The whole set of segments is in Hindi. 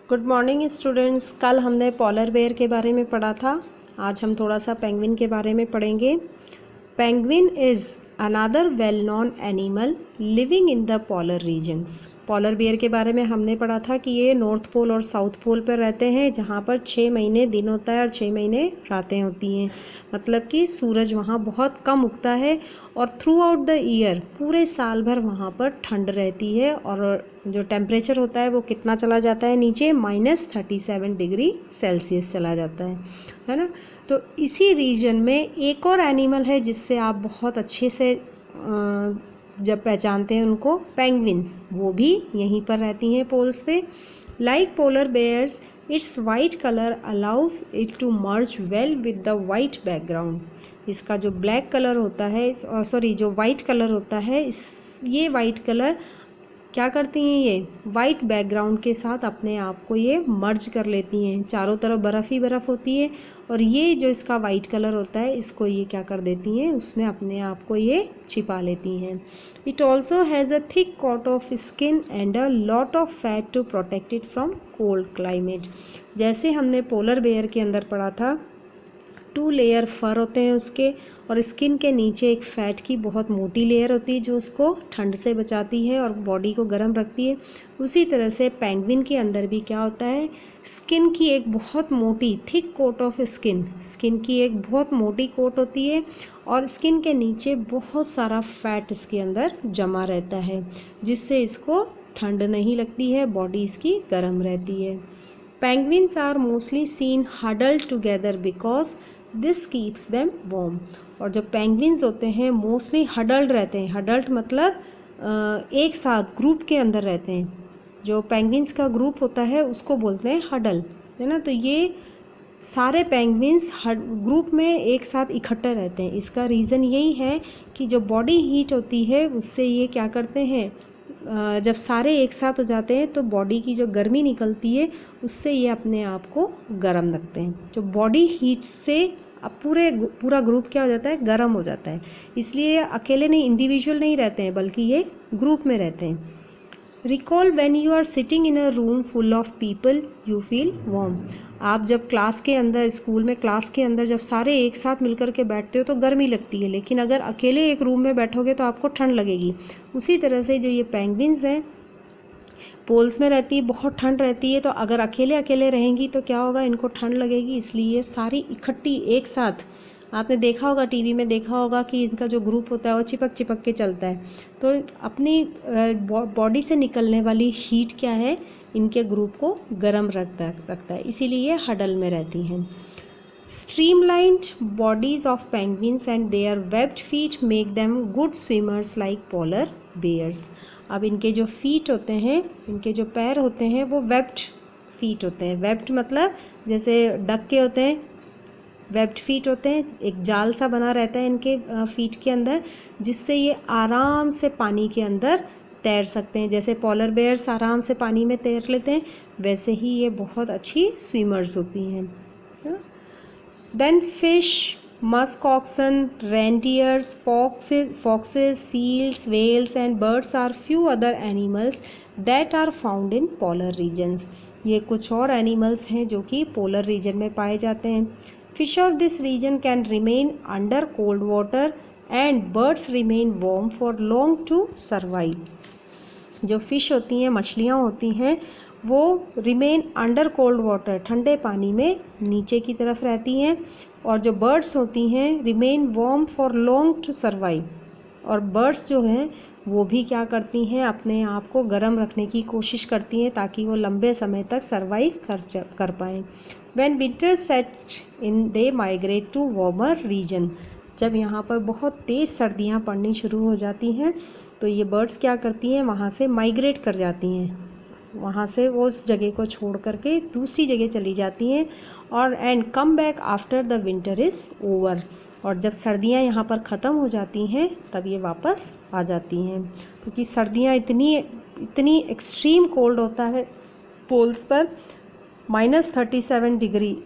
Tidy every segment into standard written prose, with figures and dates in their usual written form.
Good morning students. कल हमने पॉलर बेयर के बारे में पढ़ा था। आज हम थोड़ा सा पेंगुइन के बारे में पढ़ेंगे। Penguin is another well known animal living in the polar regions. Polar bear के बारे में हमने पढ़ा था कि ये नॉर्थ पोल और साउथ पोल पर रहते हैं, जहाँ पर 6 महीने दिन होता है और 6 महीने रातें होती हैं। मतलब कि सूरज वहाँ बहुत कम उगता है और थ्रू आउट द ईयर पूरे साल भर वहाँ पर ठंड रहती है और जो टेम्परेचर होता है वो कितना चला जाता है नीचे, -37 डिग्री सेल्सियस चला जाता है ना। तो इसी रीजन में एक और एनिमल है जिससे आप बहुत अच्छे से जब पहचानते हैं उनको, पेंगुइन्स। वो भी यहीं पर रहती हैं पोल्स पे। Like polar bears its white colour allows it to merge well with the white background. इसका जो ब्लैक कलर होता है, जो वाइट कलर होता है, ये वाइट कलर क्या करती हैं, ये वाइट बैकग्राउंड के साथ अपने आप को ये मर्ज कर लेती हैं। चारों तरफ बर्फ़ ही बर्फ़ होती है और ये जो इसका वाइट कलर होता है, इसको ये क्या कर देती हैं, उसमें अपने आप को ये छिपा लेती हैं। It also has a thick coat of skin and a lot of fat to protect it from cold climate. जैसे हमने पोलर बेयर के अंदर पढ़ा था, 2 लेयर फर होते हैं उसके, और स्किन के नीचे एक फ़ैट की बहुत मोटी लेयर होती है जो उसको ठंड से बचाती है और बॉडी को गर्म रखती है। उसी तरह से पेंगुइन के अंदर भी क्या होता है, स्किन की एक बहुत मोटी थिक कोट ऑफ स्किन की एक बहुत मोटी कोट होती है और स्किन के नीचे बहुत सारा फैट इसके अंदर जमा रहता है, जिससे इसको ठंड नहीं लगती है, बॉडी इसकी गर्म रहती है। Penguins are mostly seen huddled together because this keeps them warm। और जब पेंगुइन्स होते हैं मोस्टली हडल्ड रहते हैं। हडल्ड मतलब एक साथ ग्रुप के अंदर रहते हैं। जो पेंगुइन्स का ग्रुप होता है उसको बोलते हैं हडल, है ना। तो ये सारे पेंगुइन्स ग्रुप में एक साथ इकट्ठे रहते हैं। इसका रीज़न यही है कि जो बॉडी हीट होती है उससे ये क्या करते हैं, जब सारे एक साथ हो जाते हैं तो बॉडी की जो गर्मी निकलती है उससे ये अपने आप को गर्म रखते हैं। तो बॉडी हीट से अब पूरा ग्रुप क्या हो जाता है, गर्म हो जाता है। इसलिए अकेले नहीं, इंडिविजुअल नहीं रहते हैं, बल्कि ये ग्रुप में रहते हैं। Recall when you are sitting in a room full of people you feel warm. आप जब क्लास के अंदर, स्कूल में क्लास के अंदर जब सारे एक साथ मिलकर के बैठते हो तो गर्मी लगती है, लेकिन अगर अकेले एक रूम में बैठोगे तो आपको ठंड लगेगी। उसी तरह से जो ये पेंगुइन्स हैं पोल्स में रहती है, बहुत ठंड रहती है, तो अगर अकेले अकेले रहेंगी तो क्या होगा, इनको ठंड लगेगी। इसलिए सारी इकट्ठी एक साथ, आपने देखा होगा, टीवी में देखा होगा कि इनका जो ग्रुप होता है वो चिपक चिपक के चलता है। तो अपनी बॉडी से निकलने वाली हीट क्या है, इनके ग्रुप को गर्म रखता है, इसीलिए ये हडल में रहती हैं। Streamlined bodies of penguins and their webbed feet make them good swimmers like polar bears। अब इनके जो फीट होते हैं, इनके जो पैर होते हैं वो वेब्ड फीट होते हैं। वेब्ड मतलब जैसे डक के होते हैं, वेब्ड फीट होते हैं। एक जाल सा बना रहता है इनके फीट के अंदर, जिससे ये आराम से पानी के अंदर तैर सकते हैं। जैसे पॉलर बेयर्स आराम से पानी में तैर लेते हैं, वैसे ही ये बहुत अच्छी स्विमर्स होती हैं। Then fish, musk oxen, reindeers, foxes, seals, whales and birds are few other animals that are found in polar regions। ये कुछ और एनिमल्स हैं जो कि पोलर रीजन में पाए जाते हैं। Fish of this region can remain under cold water and birds remain warm for long to survive। जो फ़िश होती हैं, मछलियाँ होती हैं, वो रिमेन अंडर कोल्ड वाटर, ठंडे पानी में नीचे की तरफ रहती हैं। और जो बर्ड्स होती हैं, remain warm for long to survive. और बर्ड्स जो हैं वो भी क्या करती हैं, अपने आप को गर्म रखने की कोशिश करती हैं ताकि वो लंबे समय तक सर्वाइव कर पाएँ। When winter set in they migrate to warmer region. जब यहाँ पर बहुत तेज़ सर्दियाँ पड़नी शुरू हो जाती हैं तो ये बर्ड्स क्या करती हैं, वहाँ से माइग्रेट कर जाती हैं, वहाँ से वो उस जगह को छोड़ करके दूसरी जगह चली जाती हैं। और and come back after the winter is over. और जब सर्दियाँ यहाँ पर ख़त्म हो जाती हैं तब ये वापस आ जाती हैं, क्योंकि सर्दियाँ इतनी एक्सट्रीम कोल्ड होता है पोल्स पर, -37 डिग्री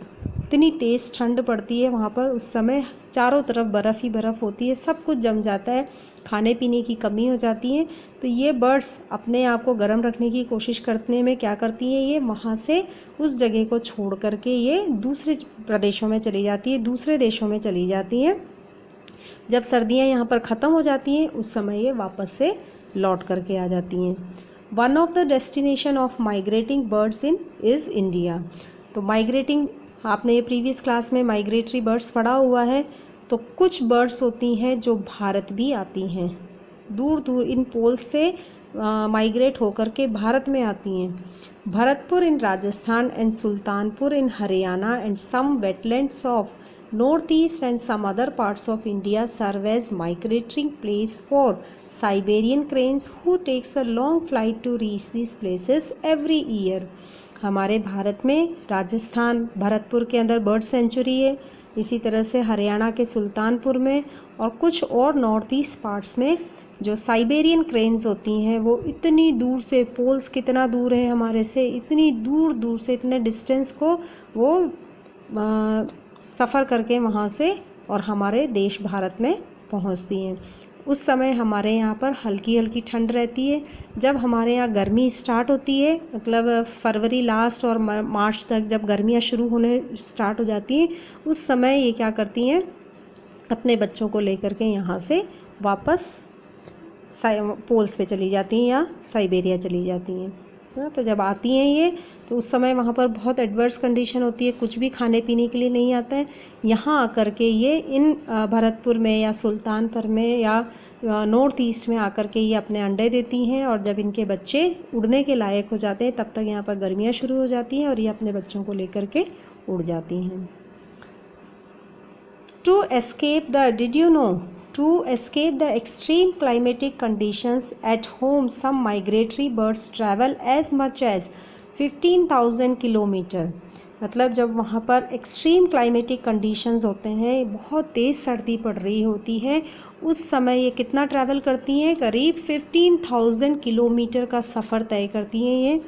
इतनी तेज़ ठंड पड़ती है वहाँ पर, उस समय चारों तरफ बर्फ़ ही बर्फ़ होती है, सब कुछ जम जाता है, खाने पीने की कमी हो जाती है। तो ये बर्ड्स अपने आप को गर्म रखने की कोशिश करने में क्या करती हैं, ये वहाँ से उस जगह को छोड़ करके ये दूसरे प्रदेशों में चली जाती है, दूसरे देशों में चली जाती हैं। जब सर्दियाँ यहाँ पर ख़त्म हो जाती हैं उस समय ये वापस से लौट करके आ जाती हैं। One of the destination of migrating birds in is India. तो माइग्रेटिंग, आपने ये प्रीवियस क्लास में माइग्रेटरी बर्ड्स पढ़ा हुआ है। तो कुछ बर्ड्स होती हैं जो भारत भी आती हैं, दूर दूर इन पोल्स से माइग्रेट होकर के भारत में आती हैं। Bharatpur in Rajasthan and Sultanpur in Haryana and some wetlands of Northeast and some other parts of India serve as migratory place for Siberian cranes who takes a long flight to reach these places every year। हमारे भारत में राजस्थान भरतपुर के अंदर बर्ड सेंचुरी है, इसी तरह से हरियाणा के सुल्तानपुर में और कुछ और नॉर्थ ईस्ट पार्ट्स में जो साइबेरियन क्रेन्स होती हैं वो इतनी दूर से, पोल्स कितना दूर है हमारे से, इतनी दूर दूर से, इतने डिस्टेंस को वो सफ़र करके वहाँ से और हमारे देश भारत में पहुँचती हैं। उस समय हमारे यहाँ पर हल्की हल्की ठंड रहती है। जब हमारे यहाँ गर्मी स्टार्ट होती है, मतलब फरवरी लास्ट और मार्च तक जब गर्मियाँ शुरू होने स्टार्ट हो जाती हैं, उस समय ये क्या करती हैं, अपने बच्चों को लेकर के यहाँ से वापस पोल्स पे चली जाती हैं या साइबेरिया चली जाती हैं। तो जब आती हैं ये, तो उस समय वहाँ पर बहुत एडवर्स कंडीशन होती है, कुछ भी खाने पीने के लिए नहीं आता है। यहाँ आकर के ये इन भरतपुर में या सुल्तानपुर में या नॉर्थ ईस्ट में आकर के ये अपने अंडे देती हैं, और जब इनके बच्चे उड़ने के लायक हो जाते हैं तब तक यहाँ पर गर्मियाँ शुरू हो जाती हैं और ये अपने बच्चों को लेकर के उड़ जाती हैं। To escape the did you know To escape the extreme climatic conditions at home, some migratory birds travel as much as 15,000 kilometre. मतलब जब वहाँ पर एक्सट्रीम क्लाइमेटिक कंडीशंस होते हैं, बहुत तेज़ सर्दी पड़ रही होती है, उस समय ये कितना ट्रैवल करती हैं, करीब 15,000 किलोमीटर का सफ़र तय करती हैं ये।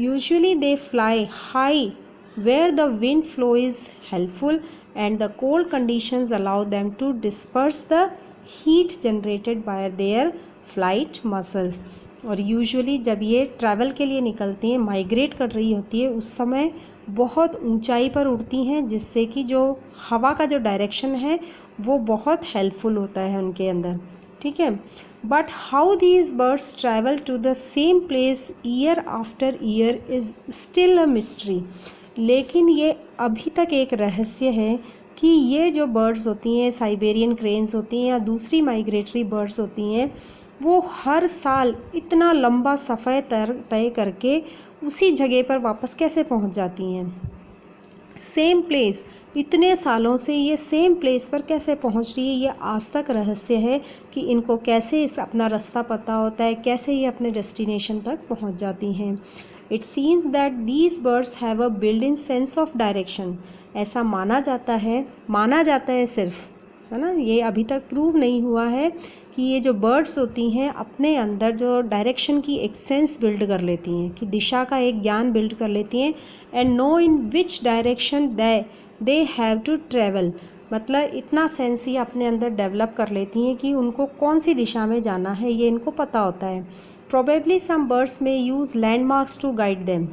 Usually they fly high where the wind flow is helpful and the cold conditions allow them to disperse the heat generated by their flight muscles। और यूजुअली जब ये ट्रैवल के लिए निकलती हैं, माइग्रेट कर रही होती है, उस समय बहुत ऊंचाई पर उड़ती हैं, जिससे कि जो हवा का जो डायरेक्शन है वो बहुत हेल्पफुल होता है उनके अंदर, ठीक है। But how these birds travel to the same place year after year is still a mystery. लेकिन ये अभी तक एक रहस्य है कि ये जो बर्ड्स होती हैं, साइबेरियन क्रेन्स होती हैं या दूसरी माइग्रेटरी बर्ड्स होती हैं, वो हर साल इतना लंबा सफ़र तय करके उसी जगह पर वापस कैसे पहुंच जाती हैं। सेम प्लेस, इतने सालों से ये सेम प्लेस पर कैसे पहुंच रही है, ये आज तक रहस्य है कि इनको कैसे इस अपना रास्ता पता होता है, कैसे ये अपने डेस्टिनेशन तक पहुंच जाती हैं। It seems that these birds have a built-in sense of direction। ऐसा माना जाता है सिर्फ, है ना, ये अभी तक प्रूव नहीं हुआ है कि ये जो बर्ड्स होती हैं अपने अंदर जो डायरेक्शन की एक सेंस बिल्ड कर लेती हैं, कि दिशा का एक ज्ञान बिल्ड कर लेती हैं, and know in which direction they have to travel. मतलब इतना सेंस ही अपने अंदर डेवलप कर लेती हैं कि उनको कौन सी दिशा में जाना है ये इनको पता होता है। Probably some birds may use landmarks to guide them।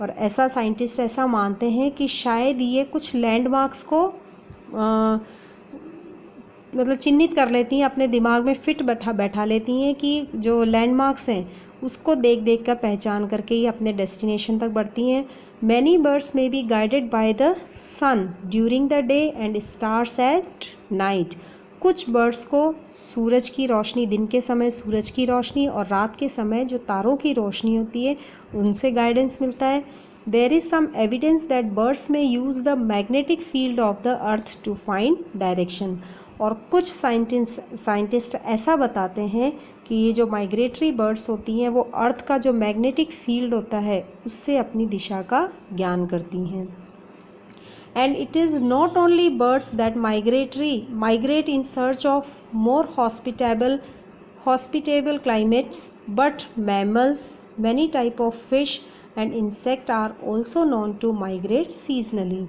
और ऐसा साइंटिस्ट ऐसा मानते हैं कि शायद ये कुछ लैंडमार्क्स को मतलब चिन्हित कर लेती हैं, अपने दिमाग में फिट बैठा लेती हैं कि जो लैंडमार्क्स हैं उसको देख देख कर पहचान करके ही अपने डेस्टिनेशन तक बढ़ती हैं। Many birds may be guided by the sun during the day and stars at night. कुछ बर्ड्स को सूरज की रोशनी, दिन के समय सूरज की रोशनी और रात के समय जो तारों की रोशनी होती है उनसे गाइडेंस मिलता है। There is some evidence that birds may use the magnetic field of the earth to find direction. और कुछ साइंटिस्ट ऐसा बताते हैं कि ये जो माइग्रेटरी बर्ड्स होती हैं वो अर्थ का जो मैग्नेटिक फील्ड होता है उससे अपनी दिशा का ज्ञान करती हैं। And it is not only birds that migrate in search of more hospitable climates, but mammals, many type of fish and insect are also known to migrate seasonally।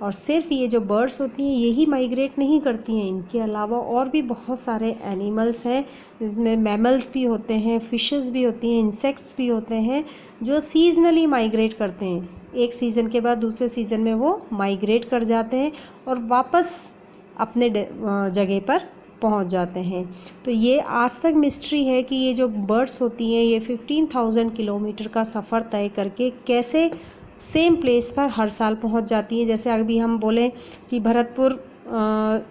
और सिर्फ ये जो बर्ड्स होती हैं यही माइग्रेट नहीं करती हैं, इनके अलावा और भी बहुत सारे एनिमल्स हैं, जिसमें मैमल्स भी होते हैं, फिशेस भी होती हैं, इंसेक्ट्स भी होते हैं जो सीजनली माइग्रेट करते हैं। एक सीज़न के बाद दूसरे सीज़न में वो माइग्रेट कर जाते हैं और वापस अपने जगह पर पहुंच जाते हैं। तो ये आज तक मिस्ट्री है कि ये जो बर्ड्स होती हैं ये 15,000 किलोमीटर का सफ़र तय करके कैसे सेम प्लेस पर हर साल पहुंच जाती हैं। जैसे अभी हम बोलें कि भरतपुर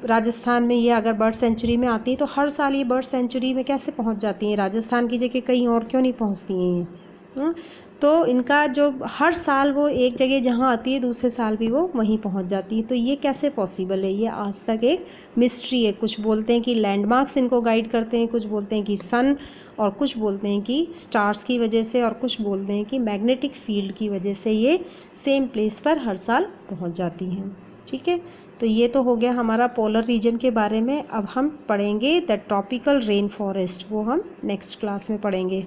राजस्थान में ये अगर बर्ड सेंचुरी में आती हैं तो हर साल ये बर्ड सेंचुरी में कैसे पहुंच जाती हैं, राजस्थान की जगह कहीं और क्यों नहीं पहुंचती हैं ये। तो इनका जो हर साल वो एक जगह जहाँ आती है दूसरे साल भी वो वहीं पहुंच जाती है। तो ये कैसे पॉसिबल है, ये आज तक एक मिस्ट्री है। कुछ बोलते हैं कि लैंडमार्क्स इनको गाइड करते हैं, कुछ बोलते हैं कि सन, और कुछ बोलते हैं कि स्टार्स की वजह से, और कुछ बोलते हैं कि मैग्नेटिक फील्ड की वजह से ये सेम प्लेस पर हर साल पहुंच जाती हैं। ठीक है, तो ये तो हो गया हमारा पोलर रीजन के बारे में। अब हम पढ़ेंगे द ट्रॉपिकल रेन फॉरेस्ट, वो हम नेक्स्ट क्लास में पढ़ेंगे।